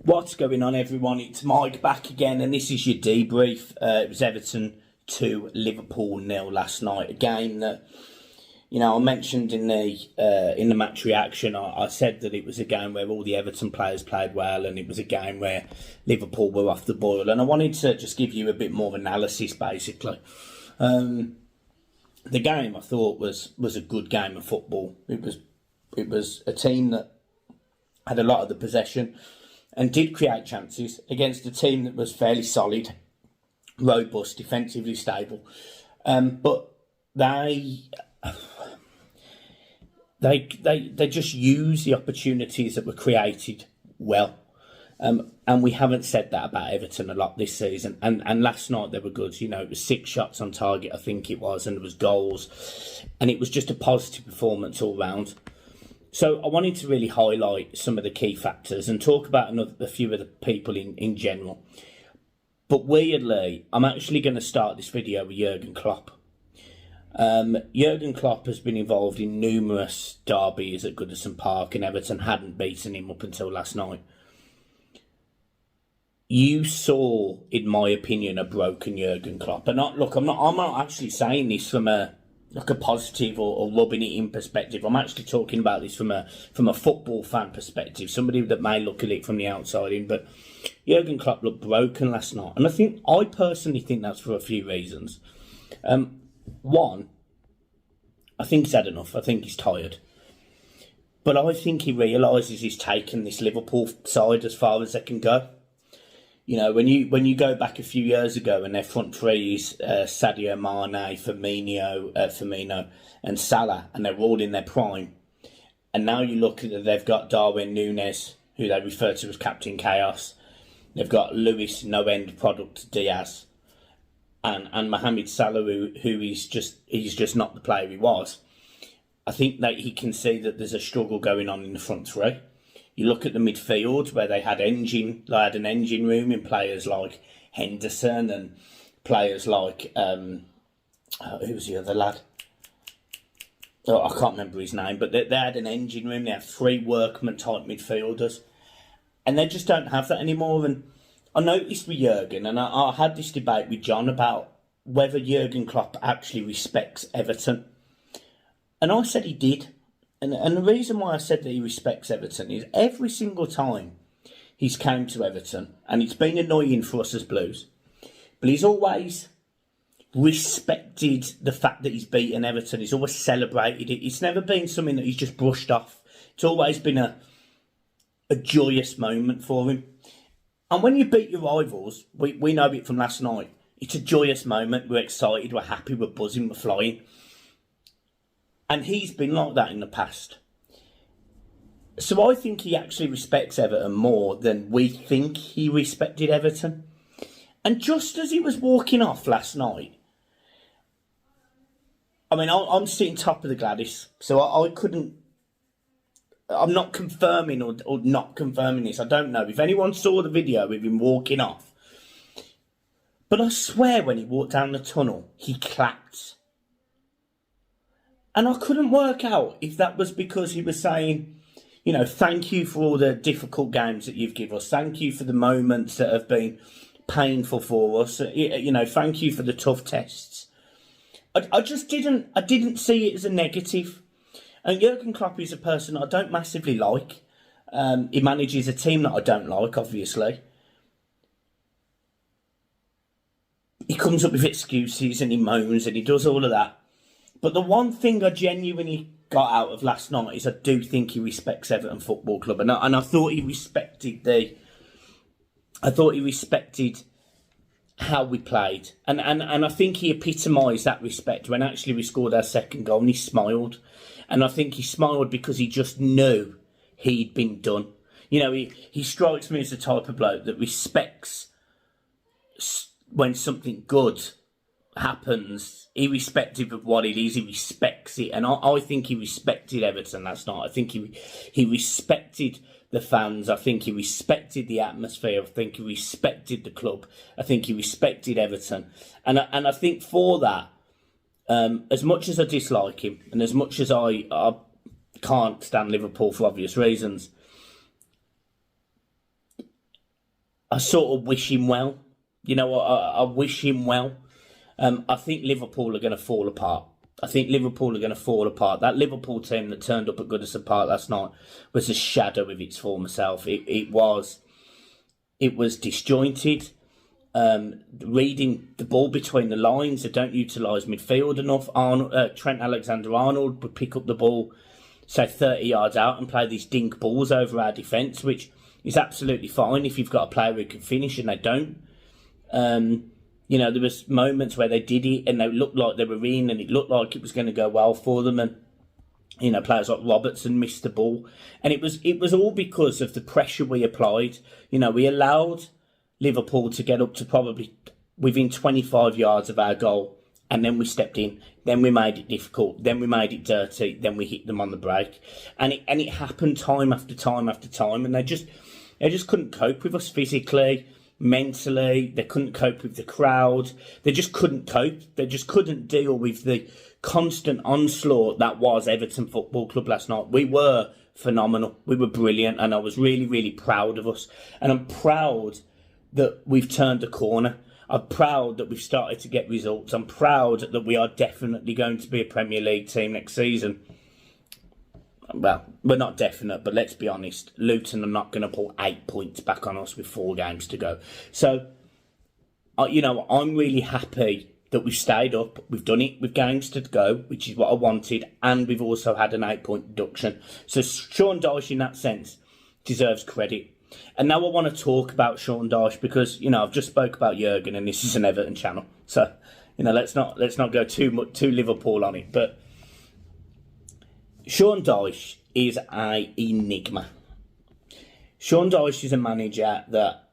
What's going on, everyone? It's Mike back again, and this is your debrief. It was Everton 2, Liverpool 0 last night. A game that, I mentioned in the match reaction. I said that it was a game where all the Everton players played well, and it was a game where Liverpool were off the boil. And I wanted to just give you a bit more analysis, basically. The game, I thought, was a good game of football. It was a team that had a lot of the possession and did create chances against a team that was fairly solid, robust, defensively stable. But they just used the opportunities that were created well. And we haven't said that about Everton a lot this season. And last night they were good. It was 6 shots on target, I think it was, and there was goals. And it was just a positive performance all round. So I wanted to really highlight some of the key factors and talk about a few of the people in general. But weirdly, I'm actually going to start this video with Jurgen Klopp. Jurgen Klopp has been involved in numerous derbies at Goodison Park, and Everton hadn't beaten him up until last night. You saw, in my opinion, a broken Jurgen Klopp. And I'm not actually saying this from a positive or rubbing it in perspective. I'm actually talking about this from a football fan perspective, somebody that may look at it from the outside in. But Jurgen Klopp looked broken last night, and I personally think that's for a few reasons. One, I think he's had enough. I think he's tired. But I think he realises he's taken this Liverpool side as far as they can go. When you go back a few years ago and their front three is Sadio Mane, Firmino and Salah, and they're all in their prime. And now you look at that, they've got Darwin Núñez, who they refer to as Captain Chaos. They've got Luis No End Product Diaz, and Mohamed Salah, who he's just not the player he was. I think that he can see that there's a struggle going on in the front three. You look at the midfield where they had an engine room in players like Henderson and players like who was the other lad? Oh, I can't remember his name, but they had an engine room. They have 3 workman type midfielders, and they just don't have that anymore. And I noticed with Jurgen, and I had this debate with John about whether Jurgen Klopp actually respects Everton, and I said he did. And the reason why I said that he respects Everton is every single time he's came to Everton, and it's been annoying for us as Blues, but he's always respected the fact that he's beaten Everton. He's always celebrated it. It's never been something that he's just brushed off. It's always been a joyous moment for him. And when you beat your rivals, we know it from last night, it's a joyous moment. We're excited, we're happy, we're buzzing, we're flying. And he's been like that in the past. So I think he actually respects Everton more than we think he respected Everton. And just as he was walking off last night, I'm sitting top of the Gladys, so I couldn't... I'm not confirming or not confirming this. I don't know if anyone saw the video with him walking off. But I swear when he walked down the tunnel, he clapped. And I couldn't work out if that was because he was saying, thank you for all the difficult games that you've given us. Thank you for the moments that have been painful for us. Thank you for the tough tests. I didn't see it as a negative. And Jurgen Klopp is a person I don't massively like. He manages a team that I don't like, obviously. He comes up with excuses and he moans and he does all of that. But the one thing I genuinely got out of last night is I do think he respects Everton Football Club, and I thought he respected how we played, and I think he epitomised that respect when actually we scored our second goal, and he smiled, and I think he smiled because he just knew he'd been done. He strikes me as the type of bloke that respects when something good happens, irrespective of what it is, he respects it. And I think he respected Everton last night. I think he respected the fans. I think he respected the atmosphere. I think he respected the club. I think he respected Everton. And I think for that, as much as I dislike him, and as much as I can't stand Liverpool for obvious reasons, I sort of wish him well. You know, I wish him well. I think Liverpool are going to fall apart. I think Liverpool are going to fall apart. That Liverpool team that turned up at Goodison Park last night was a shadow of its former self. It was disjointed. Reading the ball between the lines. They don't utilise midfield enough. Trent Alexander-Arnold would pick up the ball, say 30 yards out, and play these dink balls over our defence, which is absolutely fine if you've got a player who can finish, and they don't. You know, there was moments where they did it and they looked like they were in and it looked like it was going to go well for them, and you know, players like Robertson missed the ball, and it was all because of the pressure we applied. You know, we allowed Liverpool to get up to probably within 25 yards of our goal, and then we stepped in, then we made it difficult, then we made it dirty, then we hit them on the break, and it happened time after time after time, and they just couldn't cope with us physically, mentally. They couldn't cope with the crowd. They just couldn't cope. They just couldn't deal with the constant onslaught that was Everton Football Club last night. We were phenomenal. We were brilliant, and I was really, really proud of us. And I'm proud that we've turned a corner. I'm proud that we've started to get results. I'm proud that we are definitely going to be a Premier League team next season. Well, we're not definite, but let's be honest. Luton are not going to pull 8 points back on us with 4 games to go. So, you know, I'm really happy that we've stayed up. We've done it with games to go, which is what I wanted, and we've also had an 8-point deduction. So Sean Dyche, in that sense, deserves credit. And now I want to talk about Sean Dyche because, you know, I've just spoke about Jurgen, and this is an Everton channel. So, you know, let's not go too Liverpool on it, but Sean Dyche is an enigma. Sean Dyche is a manager that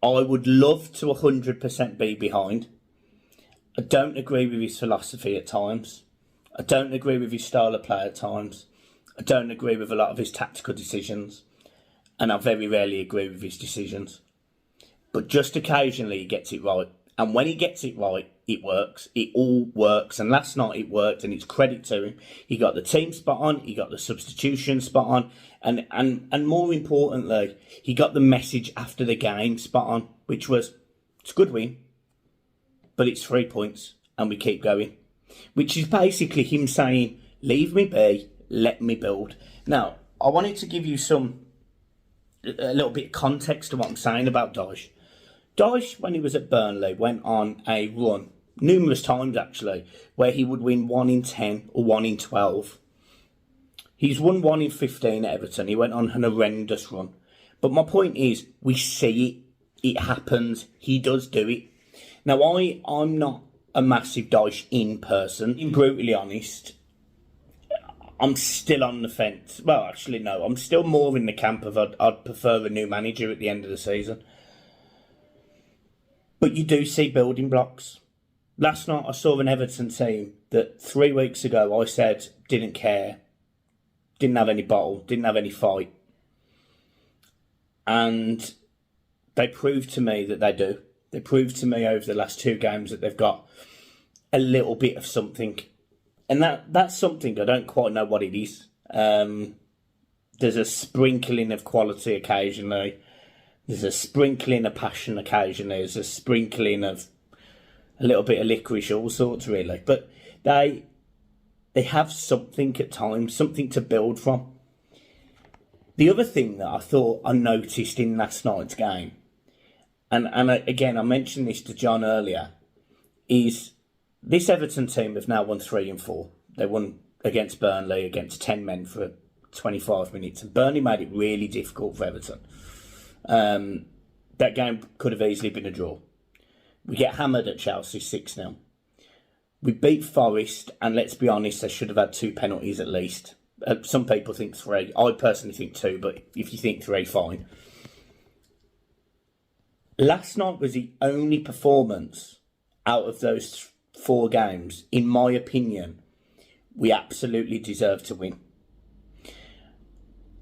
I would love to 100% be behind. I don't agree with his philosophy at times. I don't agree with his style of play at times. I don't agree with a lot of his tactical decisions. And I very rarely agree with his decisions. But just occasionally he gets it right. And when he gets it right, it works. It all works. And last night it worked, and it's credit to him. He got the team spot on. He got the substitution spot on. And more importantly, he got the message after the game spot on, which was, it's a good win, but it's 3 points, and we keep going. Which is basically him saying, leave me be, let me build. Now, I wanted to give you a little bit of context to what I'm saying about Dyche. Dyche, when he was at Burnley, went on a run, numerous times actually, where he would win 1 in 10 or 1 in 12. He's won 1 in 15 at Everton. He went on an horrendous run. But my point is, we see it. It happens. He does do it. Now, I'm not a massive Dyche in person. Being brutally honest, I'm still on the fence. Well, actually, no. I'm still more in the camp of I'd prefer a new manager at the end of the season. But you do see building blocks. Last night I saw an Everton team that 3 weeks ago I said didn't care, didn't have any bottle, didn't have any fight. And they proved to me that they do. They proved to me over the last 2 games that they've got a little bit of something. And that's something, I don't quite know what it is. There's a sprinkling of quality occasionally. There's a sprinkling of passion occasionally. There's a sprinkling of a little bit of licorice, all sorts really. But they have something at times, something to build from. The other thing that I thought I noticed in last night's game, and again, I mentioned this to John earlier, is this Everton team have now won 3 and 4. They won against Burnley, against 10 men for 25 minutes. And Burnley made it really difficult for Everton. That game could have easily been a draw. We get hammered at Chelsea 6-0. We beat Forest, and let's be honest, they should have had 2 penalties at least. Some people think 3. I personally think 2, but if you think 3, fine. Last night was the only performance out of those 4 games, in my opinion, we absolutely deserve to win.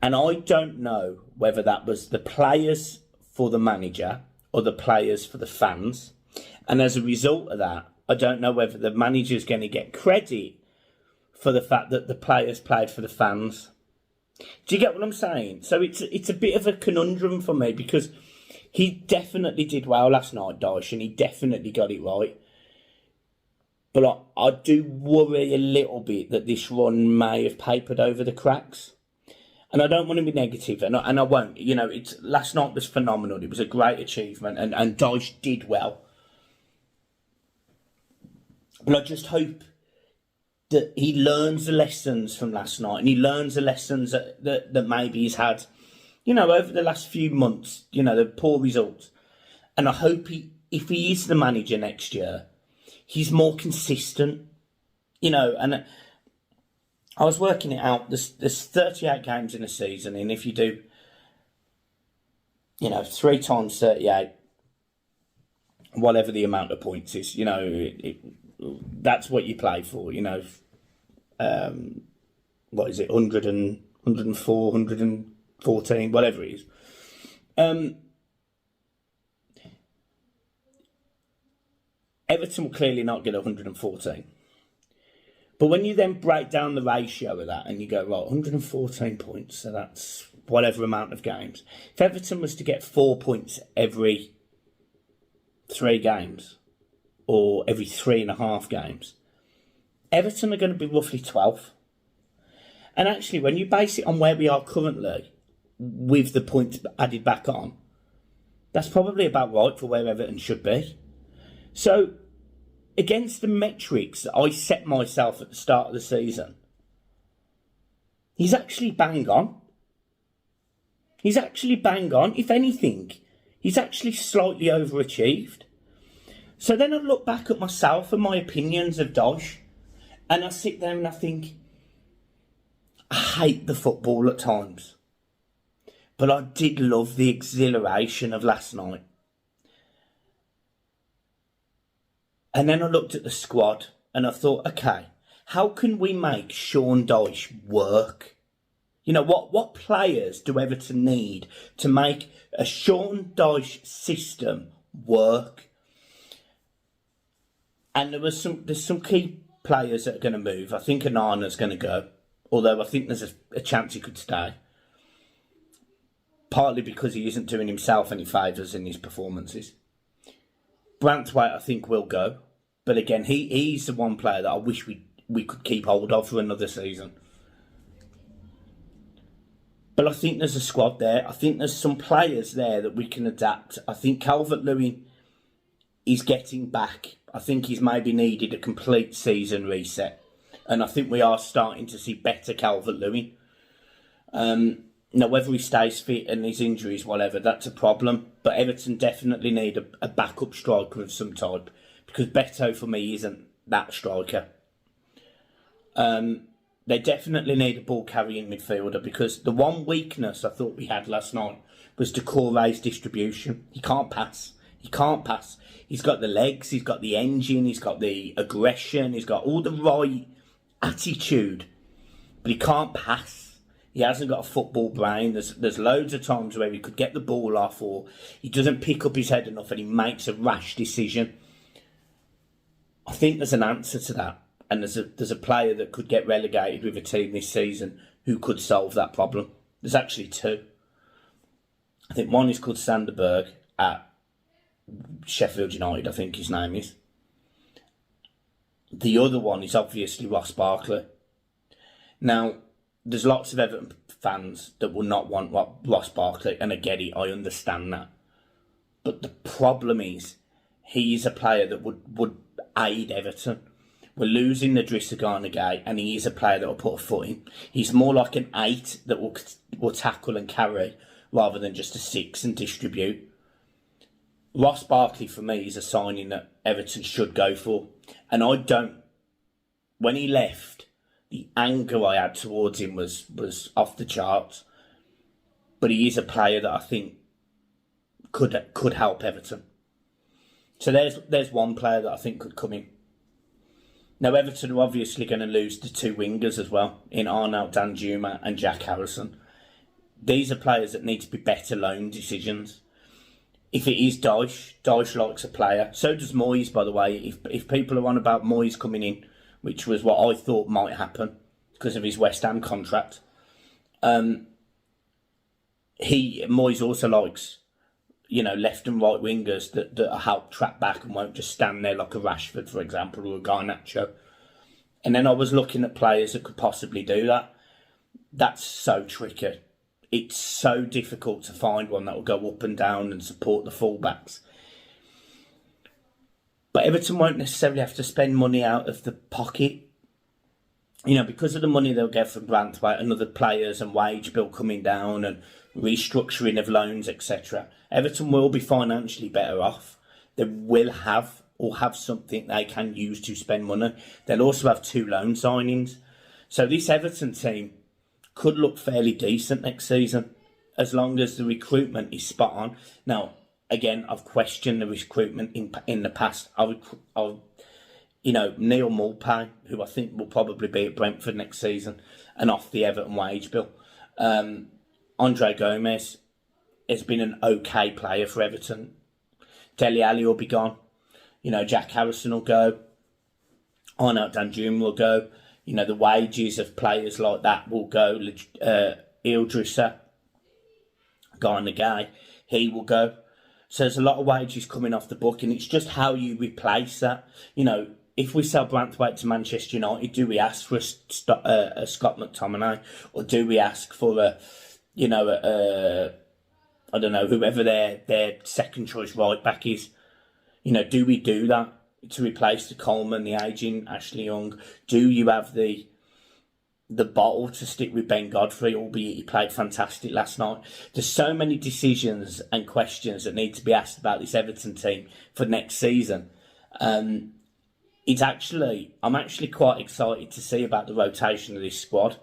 And I don't know whether that was the players for the manager or the players for the fans. And as a result of that, I don't know whether the manager's going to get credit for the fact that the players played for the fans. Do you get what I'm saying? So it's a bit of a conundrum for me, because He definitely did well last night, Dyche, and he definitely got it right. But I do worry a little bit that this run may have papered over the cracks. And I don't want to be negative, and I won't. You know, last night was phenomenal. It was a great achievement, and Dyche did well. But I just hope that he learns the lessons from last night, and he learns the lessons that maybe he's had, you know, over the last few months, you know, the poor results. And I hope if he is the manager next year, he's more consistent, you know. And I was working it out. There's 38 games in a season, and if you do, you know, 3 times 38, whatever the amount of points is, you know, that's what you play for, you know. What is it, 100 and 104, 114, whatever it is. Everton will clearly not get 114. But when you then break down the ratio of that and you go, right, 114 points, so that's whatever amount of games. If Everton was to get 4 points every 3 games, or every 3.5 games, Everton are going to be roughly 12th. And actually, when you base it on where we are currently, with the points added back on, that's probably about right for where Everton should be. So, against the metrics that I set myself at the start of the season, he's actually bang on. He's actually bang on. If anything, he's actually slightly overachieved. So then I look back at myself and my opinions of Dyche, and I sit there and I think, I hate the football at times, but I did love the exhilaration of last night. And then I looked at the squad and I thought, okay, how can we make Sean Dyche work? You know, what players do Everton need to make a Sean Dyche system work? And there's some key players that are going to move. I think Onana's going to go, although I think there's a chance he could stay. Partly because he isn't doing himself any favours in his performances. Branthwaite, I think, will go. But again, he's the one player that I wish we could keep hold of for another season. But I think there's a squad there. I think there's some players there that we can adapt. I think Calvert-Lewin is getting back. I think he's maybe needed a complete season reset. And I think we are starting to see better Calvert-Lewin. Now, whether he stays fit and his injuries, whatever, that's a problem. But Everton definitely need a backup striker of some type. Because Beto, for me, isn't that striker. They definitely need a ball-carrying midfielder. Because the one weakness I thought we had last night was Doucouré's distribution. He can't pass. He can't pass. He's got the legs, he's got the engine, he's got the aggression, he's got all the right attitude. But he can't pass. He hasn't got a football brain. There's loads of times where he could get the ball off, or he doesn't pick up his head enough and he makes a rash decision. I think there's an answer to that. And there's a player that could get relegated with a team this season who could solve that problem. There's actually 2. I think one is called Sanderberg at Sheffield United, I think his name is. The other one is obviously Ross Barkley. Now, there's lots of Everton fans that will not want Ross Barkley, and I get it, I understand that. But the problem is, he is a player that would aid Everton. We're losing the Gay, and he is a player that will put a foot in. He's more like an 8 that will tackle and carry, rather than just a 6 and distribute. Ross Barkley, for me, is a signing that Everton should go for. And I don't... When he left, the anger I had towards him was off the charts. But he is a player that I think could help Everton. So there's one player that I think could come in. Now, Everton are obviously going to lose the 2 wingers as well, in Arnaut Danjuma and Jack Harrison. These are players that need to be better loan decisions. If it is Dyche likes a player. So does Moyes, by the way. If people are on about Moyes coming in, which was what I thought might happen because of his West Ham contract, Moyes also likes left and right wingers that help track back and won't just stand there like a Rashford, for example, or a Garnacho. And then I was looking at players that could possibly do that. That's so tricky. It's so difficult to find one that will go up and down and support the fullbacks. But Everton won't necessarily have to spend money out of the pocket. Because of the money they'll get from Branthwaite and other players and wage bill coming down and restructuring of loans, etc. Everton will be financially better off. They will have something they can use to spend money. They'll also have 2 loan signings. So this Everton team could look fairly decent next season, as long as the recruitment is spot on. Now, again, I've questioned the recruitment in the past. Neil Maupay, who I think will probably be at Brentford next season and off the Everton wage bill. Andre Gomez has been an okay player for Everton. Dele Alli will be gone. Jack Harrison will go. Arnaut Danjuma will go. The wages of players like that will go. Ildrissa, guy Nagai, he will go. So there's a lot of wages coming off the book, and it's just how you replace that. If we sell Branthwaite to Manchester United, do we ask for a Scott McTominay, or do we ask for I don't know, whoever their second choice right back is? Do we do that to replace the Coleman, the ageing Ashley Young? Do you have the bottle to stick with Ben Godfrey, albeit he played fantastic last night? There's so many decisions and questions that need to be asked about this Everton team for next season. I'm actually quite excited to see about the rotation of this squad.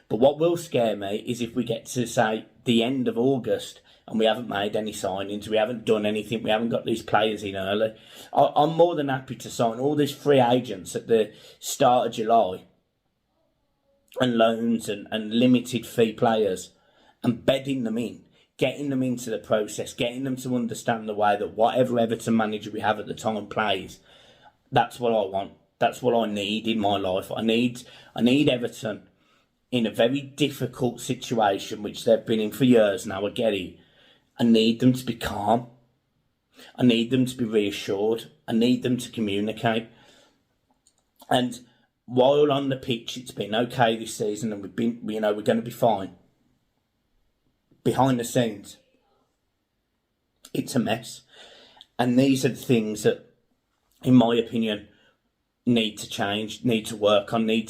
But what will scare me is if we get to, say, the end of August and we haven't made any signings, we haven't done anything, we haven't got these players in early. I'm more than happy to sign all these free agents at the start of July, and loans and limited fee players, and bedding them in, getting them into the process, getting them to understand the way that whatever Everton manager we have at the time plays. That's what I want. That's what I need in my life. I need Everton in a very difficult situation, which they've been in for years now. I get it. I need them to be calm. I need them to be reassured. I need them to communicate. And while on the pitch, it's been okay this season, and we're going to be fine. Behind the scenes, it's a mess. And these are the things that, in my opinion, need to change, need to work on, we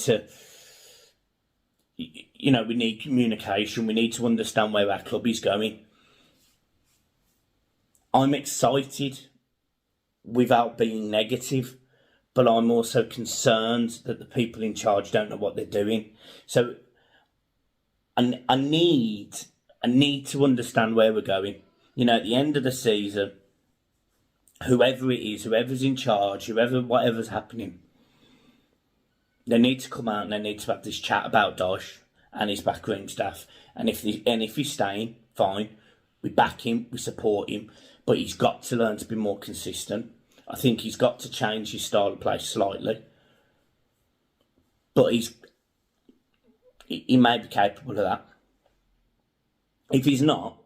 need communication. We need to understand where our club is going. I'm excited without being negative, but I'm also concerned that the people in charge don't know what they're doing. So I need to understand where we're going. At the end of the season, whoever it is, whoever's in charge, whatever's happening, they need to come out and they need to have this chat about Dosh and his backroom staff. And if he's staying, fine. We back him, we support him, but he's got to learn to be more consistent. I think he's got to change his style of play slightly. But he may be capable of that. If he's not,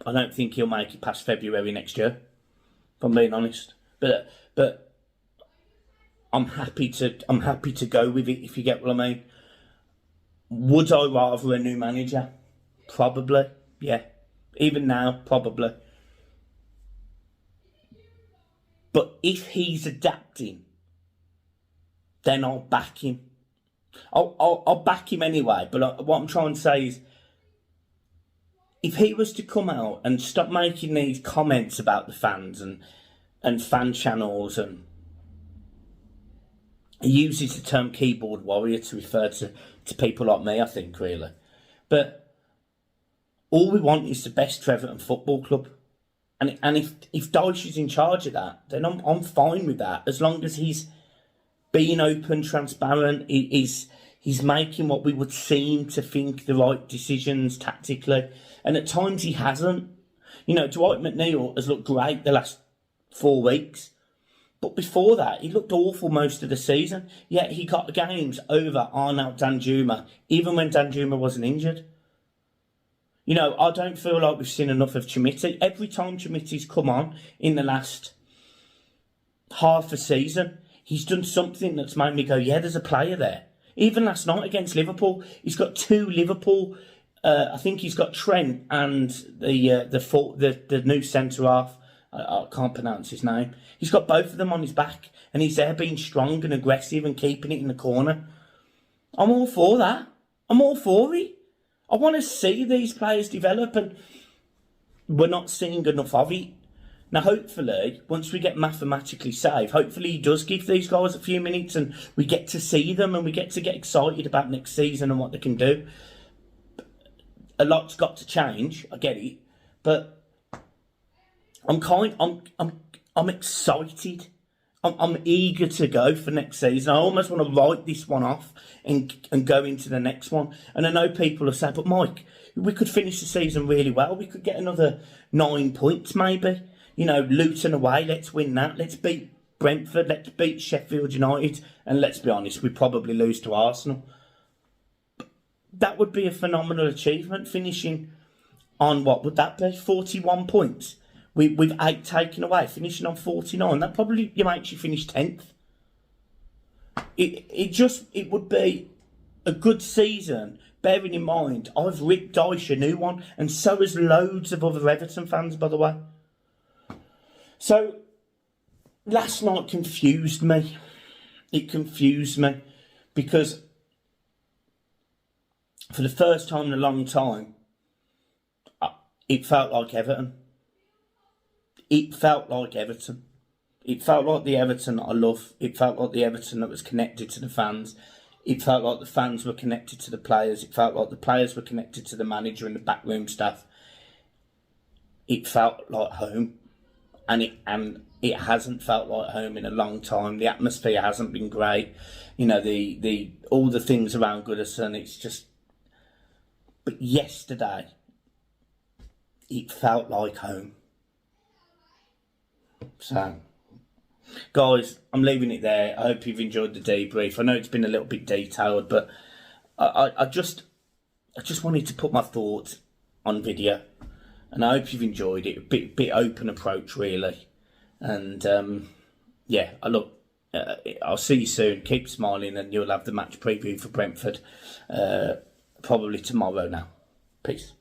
I don't think he'll make it past February next year, if I'm being honest. But I'm happy to go with it, if you get what I mean. Would I rather a new manager? Probably, yeah. Even now, probably. But if he's adapting, then I'll back him. I'll back him anyway. But what I'm trying to say is, if he was to come out and stop making these comments about the fans and fan channels, and he uses the term keyboard warrior to refer to people like me, I think, really. But all we want is the best for Everton Football Club. And if Dyche is in charge of that, then I'm fine with that, as long as he's being open, transparent, he's making what we would seem to think the right decisions tactically. And at times he hasn't. Dwight McNeil has looked great the last 4 weeks. But before that, he looked awful most of the season. Yet he got games over Arnaut Danjuma, even when Danjuma wasn't injured. You know, I don't feel like we've seen enough of Chimiti. Every time Chimiti's come on in the last half a season, he's done something that's made me go, yeah, there's a player there. Even last night against Liverpool, he's got two Liverpool. I think he's got Trent and the new centre half. I can't pronounce his name. He's got both of them on his back, and he's there being strong and aggressive and keeping it in the corner. I'm all for that. I'm all for it. I want to see these players develop, and we're not seeing enough of it. Now, hopefully, once we get mathematically safe, hopefully he does give these guys a few minutes and we get to see them and we get to get excited about next season and what they can do. A lot's got to change, I get it, but I'm excited. I'm eager to go for next season. I almost want to write this one off and go into the next one. And I know people have said, but Mike, we could finish the season really well. We could get another 9 points maybe. You know, Luton away, let's win that. Let's beat Brentford, let's beat Sheffield United. And let's be honest, we probably lose to Arsenal. That would be a phenomenal achievement, finishing on, what would that be, 41 points. With 8 taken away, finishing on 49. That probably makes you finish 10th. It would be a good season, bearing in mind, I've ripped Dyche a new one, and so has loads of other Everton fans, by the way. So, last night confused me. It confused me because for the first time in a long time, it felt like Everton. It felt like Everton. It felt like the Everton that I love. It felt like the Everton that was connected to the fans. It felt like the fans were connected to the players. It felt like the players were connected to the manager and the backroom staff. It felt like home. And it hasn't felt like home in a long time. The atmosphere hasn't been great. You know, the all the things around Goodison, it's just... But yesterday, it felt like home. So, guys, I'm leaving it there. I hope you've enjoyed the debrief. I know it's been a little bit detailed, but I just wanted to put my thoughts on video. And I hope you've enjoyed it. A bit open approach, really. And, yeah, I'll see you soon. Keep smiling, and you'll have the match preview for Brentford probably tomorrow now. Peace.